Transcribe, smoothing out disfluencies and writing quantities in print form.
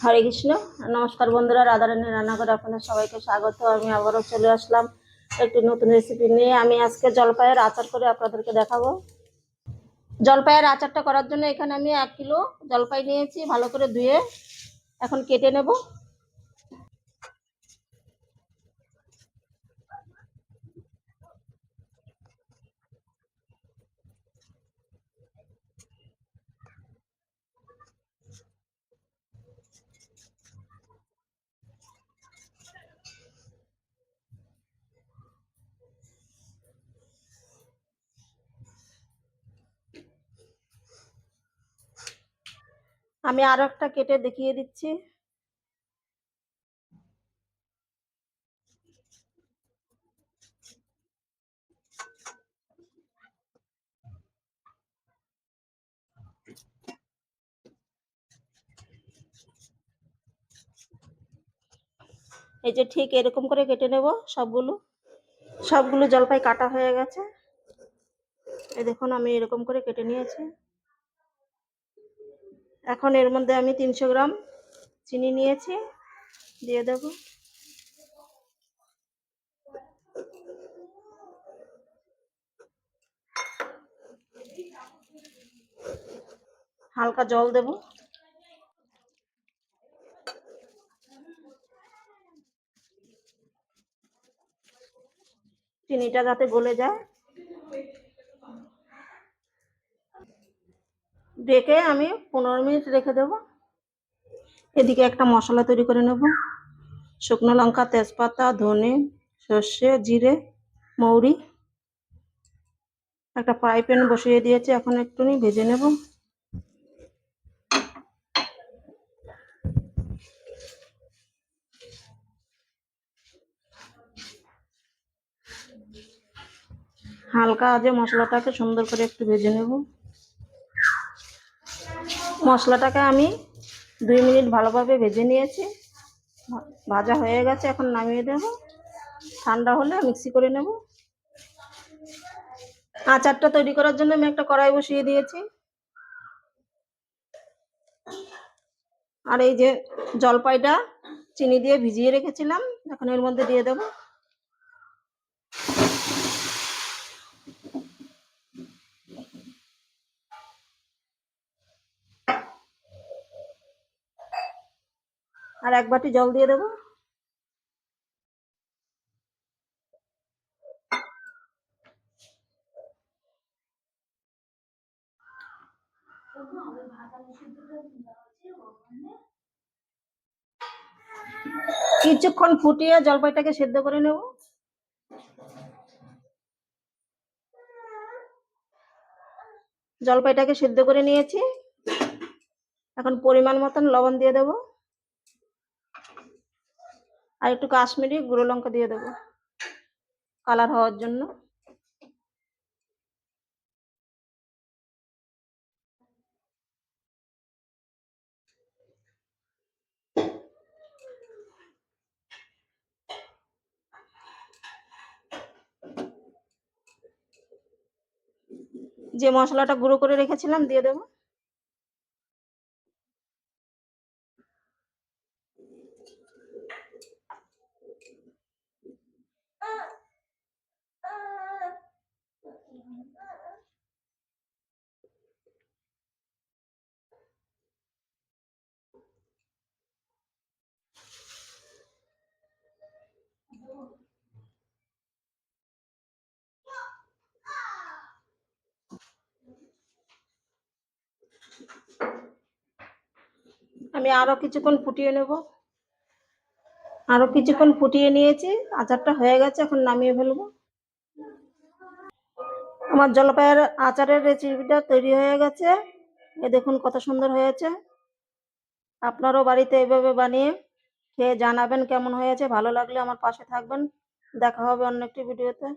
হরে কৃষ্ণ। নমস্কার বন্ধুরা, রাধারানী রান্নাঘরে আপনাদের সবাইকে স্বাগত। আমি আবারও চলে আসলাম একটি নতুন রেসিপি নিয়ে। আমি আজকে জলপাইয়ের আচার করে আপনাদেরকে দেখাবো। জলপাইয়ের আচারটা করার জন্য এখানে আমি 1 কিলো জলপাই নিয়েছি, ভালো করে ধুয়ে এখন কেটে নেব। আমি আরো একটা কেটে দেখিয়ে দিচ্ছি। এই যে ঠিক এরকম করে কেটে নেব। সবগুলো জলপাই কাটা হয়ে গেছে। এই দেখুন, আমি এরকম করে কেটে নিয়েছি। এখন এর মধ্যে আমি 300 গ্রাম চিনি নিয়েছি, দিয়ে দেব। হালকা জল দেব। চিনিটা যাতে গলে যায়। ঢেকে আমি 15 মিনিট রেখে দেব। এদিকে একটা মশলা তৈরি করে নেব। শুকনো লঙ্কা, তেজপাতা, ধনে, সর্ষে, জিরে, মৌরি। একটা ফ্রাই প্যান বসিয়ে দিয়েছি, এখন একটুখানি ভেজে নেব। হালকা আঁচে মশলাটাকে সুন্দর করে একটু ভেজে নেব। মশলাটাকে আমি 2 মিনিট ভালোভাবে ভেজে নিয়েছি। ভাজা হয়ে গেছে, এখন নামিয়ে দেব। ঠান্ডা হলে মিক্সি করে নেব। আচারটা তৈরি করার জন্য আমি একটা কড়াই বসিয়ে দিয়েছি। আর এই যে জলপাইটা চিনি দিয়ে ভিজিয়ে রেখেছিলাম, এখন এর মধ্যে দিয়ে দেব। আর 1 বাটি জল দিয়ে দেব। কিছুক্ষণ ফুটিয়ে জলপাইটাকে সেদ্ধ করে নেব। জলপাইটাকে সেদ্ধ করে নিয়েছি। এখন পরিমাণ মতন লবণ দিয়ে দেব, আর একটু কাশ্মীরি গুঁড়ো লঙ্কা দিয়ে দেব কালার হওয়ার জন্য। যে মশলাটা গুঁড়ো করে রেখেছিলাম দিয়ে দেব। আমি আরো কিছুক্ষণ ফুটিয়ে নেব। আরো কিছুক্ষণ ফুটিয়ে নিয়েছি, আচারটা হয়ে গেছে, এখন নামিয়ে ফেলবো। আমার জলপাইয়ের আচারের রেসিপিটা তৈরি হয়ে গেছে। এ দেখুন কত সুন্দর হয়েছে। আপনারাও বাড়িতে এইভাবে বানিয়ে খেয়ে জানাবেন কেমন হয়েছে। ভালো লাগলে আমার পাশে থাকবেন। দেখা হবে অন্য একটি ভিডিওতে।